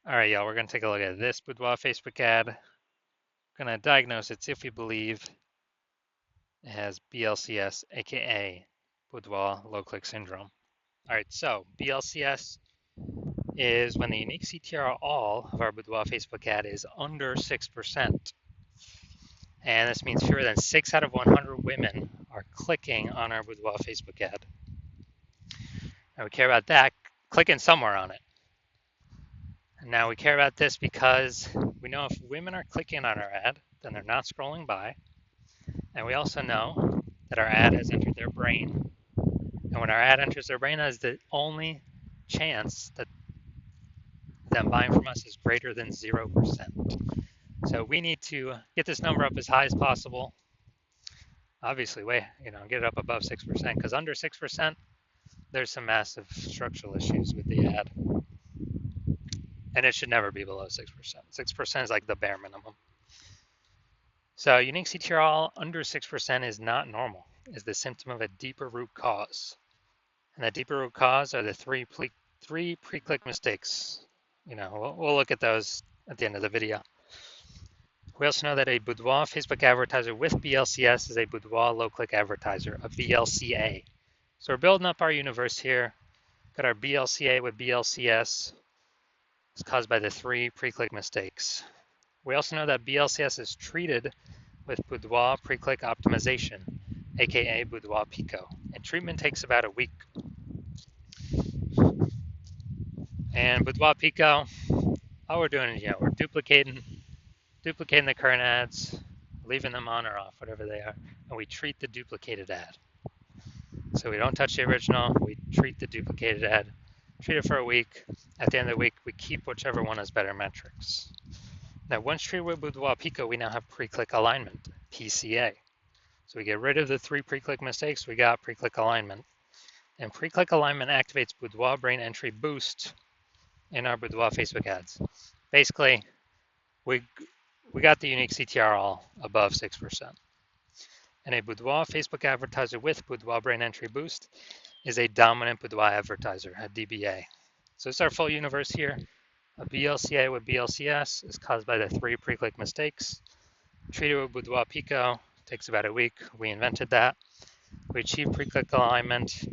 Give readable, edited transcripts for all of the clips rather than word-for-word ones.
All right, y'all, we're going to take a look at this Boudoir Facebook ad. We're going to diagnose it, see if we believe it has BLCS, aka Boudoir low click syndrome. All right, so BLCS is when the unique CTR all of our Boudoir Facebook ad is under 6%. And this means fewer than 6 out of 100 women are clicking on our Boudoir Facebook ad. And we care about that, clicking somewhere on it. And now we care about this because we know if women are clicking on our ad, then they're not scrolling by. And we also know that our ad has entered their brain. And when our ad enters their brain, that is the only chance that them buying from us is greater than 0%. So we need to get this number up as high as possible. Obviously, get it up above 6%, because under 6%, there's some massive structural issues with the ad. And it should never be below 6%. 6% is like the bare minimum. So unique CTRL under 6% is not normal, is the symptom of a deeper root cause. And that deeper root cause are the three pre-click mistakes. We'll look at those at the end of the video. We also know that a Boudoir Facebook advertiser with BLCS is a Boudoir low-click advertiser, a BLCA. So we're building up our universe here. Got our BLCA with BLCS. It's caused by the three pre-click mistakes. We also know that BLCS is treated with Boudoir pre-click optimization, aka Boudoir Pico, and treatment takes about a week. And Boudoir Pico, all we're doing is we're duplicating the current ads, leaving them on or off, whatever they are, and we treat the duplicated ad. So we don't touch the original, we treat the duplicated ad, treat it for a week. At the end of the week, we keep whichever one has better metrics. Now, once treated with Boudoir Pico, we now have pre-click alignment, PCA. So we get rid of the three pre-click mistakes, we got pre-click alignment. And pre-click alignment activates Boudoir brain entry boost in our Boudoir Facebook ads. Basically, we got the unique CTR all above 6%. And a Boudoir Facebook advertiser with Boudoir brain entry boost is a dominant Boudoir advertiser, a DBA. So it's our full universe here. A BLCA with BLCS is caused by the three pre-click mistakes. Treated with Boudoir Pico takes about a week. We invented that. We achieved pre-click alignment,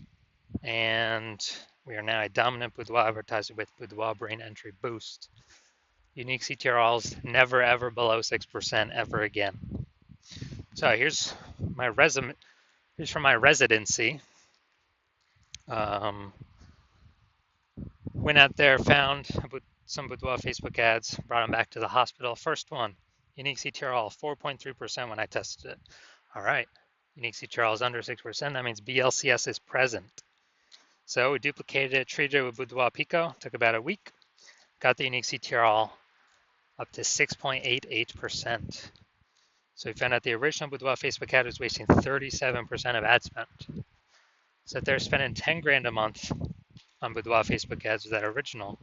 and we are now a dominant Boudoir advertiser with Boudoir brain entry boost. Unique CTRLs never ever below 6% ever again. So here's my resume. Here's from my residency. Went out there, found some Boudoir Facebook ads, brought them back to the hospital. First one, unique CTRL 4.3% when I tested it. All right, unique CTRL is under 6%. That means BLCS is present. So we duplicated it, treated it with Boudoir Pico. Took about a week. Got the unique CTRL up to 6.88%. So we found out the original Boudoir Facebook ad was wasting 37% of ad spend. So if they're spending 10 grand a month on Boudoir Facebook ads with that original,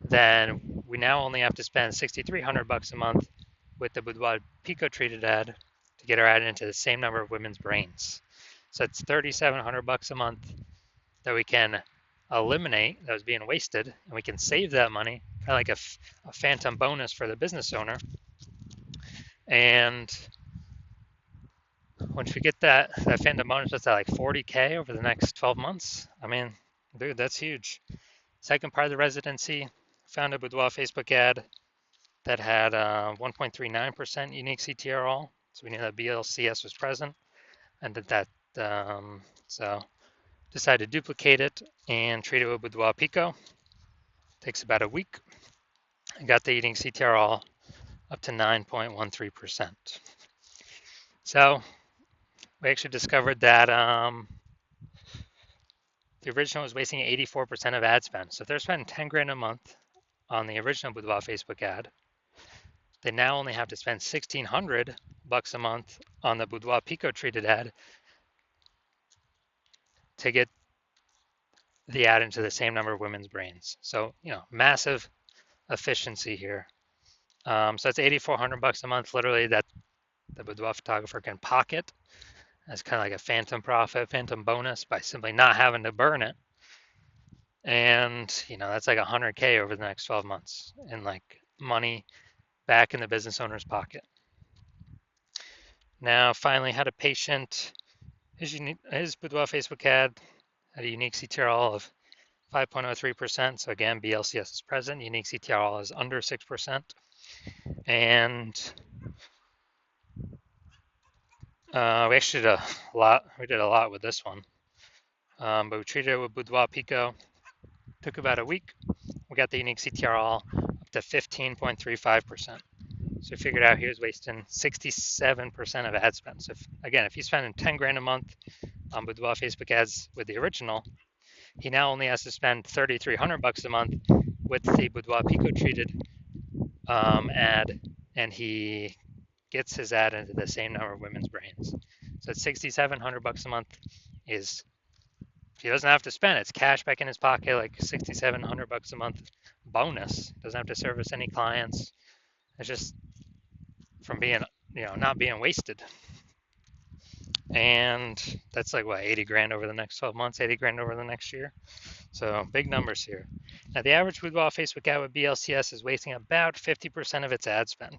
then we now only have to spend $6,300 a month with the Boudoir Pico treated ad to get our ad into the same number of women's brains. So it's $3,700 a month that we can eliminate that was being wasted, and we can save that money, kind of like a phantom bonus for the business owner. And once we get that phantom bonus, what's that, like 40K over the next 12 months? I mean, dude, that's huge. Second part of the residency, found a Boudoir Facebook ad that had 1.39% unique CTR all. So we knew that BLCS was present, and so decided to duplicate it and treat it with Boudoir Pico. Takes about a week. I got the unique CTR all up to 9.13%. So we actually discovered that the original was wasting 84% of ad spend. So if they're spending 10 grand a month on the original Boudoir Facebook ad, they now only have to spend $1,600 a month on the Boudoir Pico treated ad to get the ad into the same number of women's brains. So, massive efficiency here. So it's $8,400 a month, literally, that the Boudoir photographer can pocket as kind of like a phantom profit, phantom bonus by simply not having to burn it. And, that's like 100K over the next 12 months in like money back in the business owner's pocket. Now, finally, had a patient, his Boudoir Facebook ad had a unique CTRL of 5.03%. So again, BLCS is present. Unique CTRL is under 6%. And we actually did a lot. We did a lot with this one. But we treated it with Boudoir Pico. Took about a week. We got the unique CTRL up to 15.35%. So we figured out he was wasting 67% of ad spend. So if he's spending 10 grand a month on Boudoir Facebook ads with the original, he now only has to spend 3,300 bucks a month with the Boudoir Pico treated ad, and he gets his ad into the same number of women's brains. So it's 6,700 bucks a month is he doesn't have to spend. It's cash back in his pocket, like 6,700 bucks a month bonus. Doesn't have to service any clients. It's just from being, not being wasted. And that's like what, 80 grand over the next 12 months, 80 grand over the next year. So big numbers here. Now the average Boudoir Facebook ad with BLCS is wasting about 50% of its ad spend.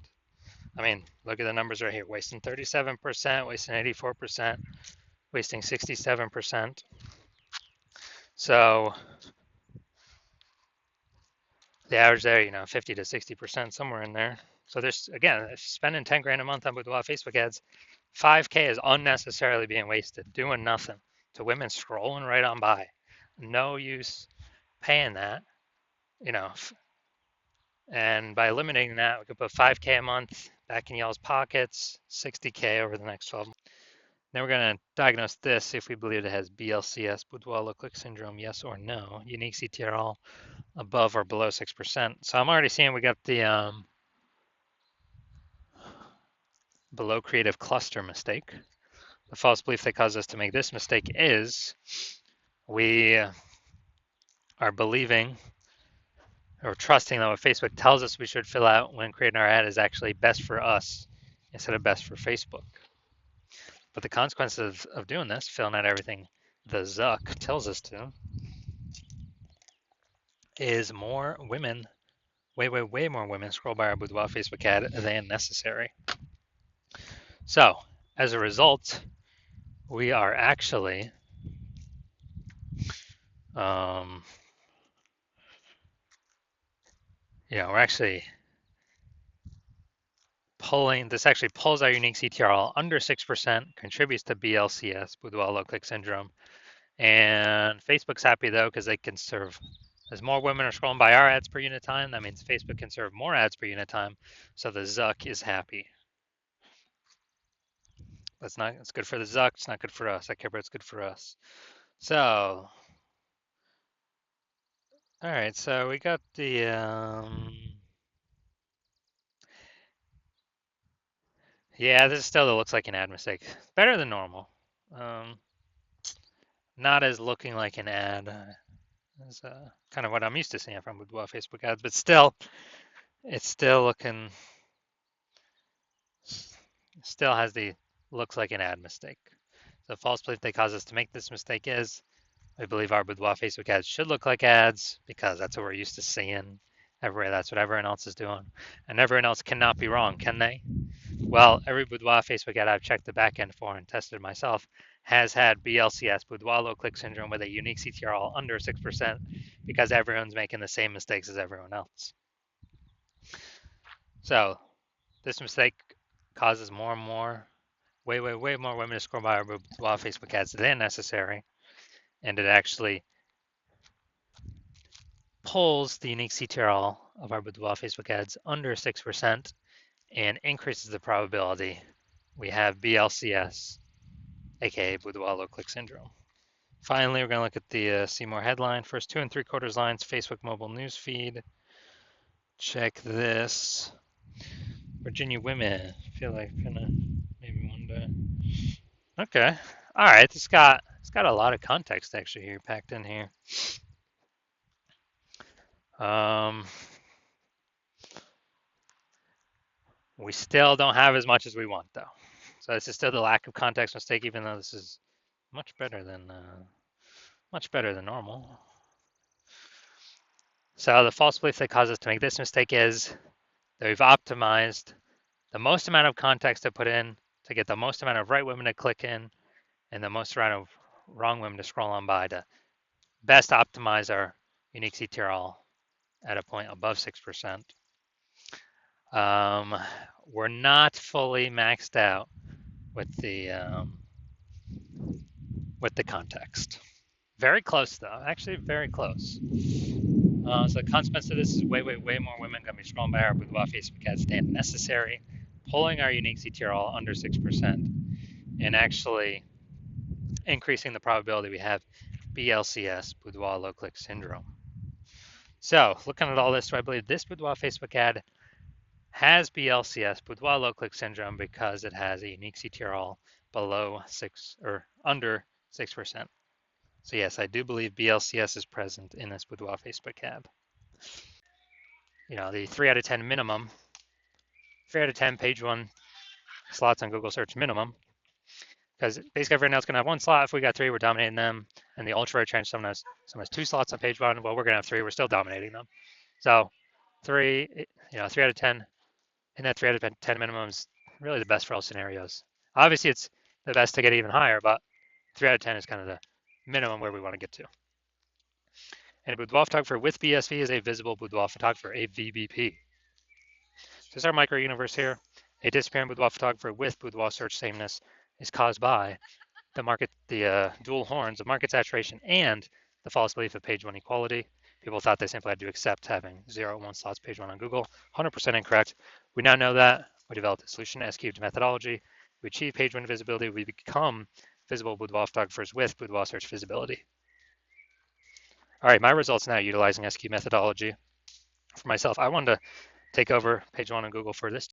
I mean, look at the numbers right here. Wasting 37%, wasting 84%, wasting 67%. So the average there, 50 to 60%, somewhere in there. So there's, again, if spending 10 grand a month on Boudoir Facebook ads, 5K is unnecessarily being wasted, doing nothing to women scrolling right on by. No use paying that, and by eliminating that, we could put 5K a month back in y'all's pockets, 60K over the next 12 months. Now we're going to diagnose this, see if we believe it has BLCS, Boudoir low-click syndrome, yes or no. Unique CTRL above or below 6%. So I'm already seeing we got the below creative cluster mistake. The false belief that caused us to make this mistake is we are believing or trusting that what Facebook tells us we should fill out when creating our ad is actually best for us instead of best for Facebook. But the consequences of doing this, filling out everything the Zuck tells us to, is more women, way more women scroll by our Boudoir Facebook ad than necessary. So, as a result, we are actually we're actually actually pulls our unique CTRL under 6%, contributes to BLCS, Boudoir low click syndrome. And Facebook's happy though, because they can serve, as more women are scrolling by our ads per unit time, that means Facebook can serve more ads per unit time. So the Zuck is happy. It's good for the Zuck, it's not good for us. I care, but it's good for us. So, all right, so we got the, yeah, this still looks like an ad mistake. Better than normal. Not as looking like an ad as kind of what I'm used to seeing from Boudoir Facebook ads, but still, it's still has the looks like an ad mistake. The false belief that caused us to make this mistake is we believe our Boudoir Facebook ads should look like ads because that's what we're used to seeing everywhere. That's what everyone else is doing. And everyone else cannot be wrong, can they? Well, every Boudoir Facebook ad I've checked the back end for and tested myself has had BLCS, Boudoir low click syndrome, with a unique CTRL under 6% because everyone's making the same mistakes as everyone else. So this mistake causes more and more, way more women to scroll by our Boudoir Facebook ads than necessary. And it actually pulls the unique CTRL of our Boudoir Facebook ads under 6% and increases the probability we have BLCS, aka Boudoir low click syndrome. Finally, we're going to look at the see more headline. First 2 3/4 lines, Facebook mobile news feed. Check this. Virginia women. I feel like gonna maybe one day. Okay. All right. It's got a lot of context actually here packed in here. We still don't have as much as we want though. So this is still the lack of context mistake, even though this is much better than normal. So the false belief that causes us to make this mistake is that we've optimized the most amount of context to put in to get the most amount of right women to click in and the most amount of wrong women to scroll on by to best optimize our unique CTRL at a point above 6%. We're not fully maxed out with the context. Very close though, actually very close. So the consequence of this is way more women going to be scrolling by our Boudoir Facebook ads than necessary, pulling our unique CTRL under 6%, and actually increasing the probability we have BLCS, Boudoir low click syndrome. So looking at all this, do I believe this Boudoir Facebook ad has BLCS, Boudoir low click syndrome, because it has a unique CTRL below 6 or under 6%. So yes, I do believe BLCS is present in this Boudoir Facebook ad. You know, the 3 out of 10 minimum, 3 out of 10 page 1 slots on Google search minimum, because basically everyone else is going to have 1 slot. If we got 3, we're dominating them. And the ultra rare chance someone has 2 slots on page 1. Well, we're going to have 3. We're still dominating them. So 3, 3 out of 10, and that 3 out of 10 minimum is really the best for all scenarios. Obviously, it's the best to get even higher, but 3 out of 10 is kind of the minimum where we want to get to. And a boudoir photographer with BSV is a visible boudoir photographer, a VBP. So this is our micro universe here. A disappearing boudoir photographer with boudoir search sameness is caused by the dual horns of market saturation and the false belief of page 1 equality. People thought they simply had to accept having 0 and 1 slots page 1 on Google. 100% incorrect. We now know that. We developed a solution to S-cubed methodology. We achieve page 1 visibility. We become visible boudoir photographers with boudoir search visibility. All right, my results now utilizing S-cubed methodology. For myself, I wanted to take over page 1 on Google for this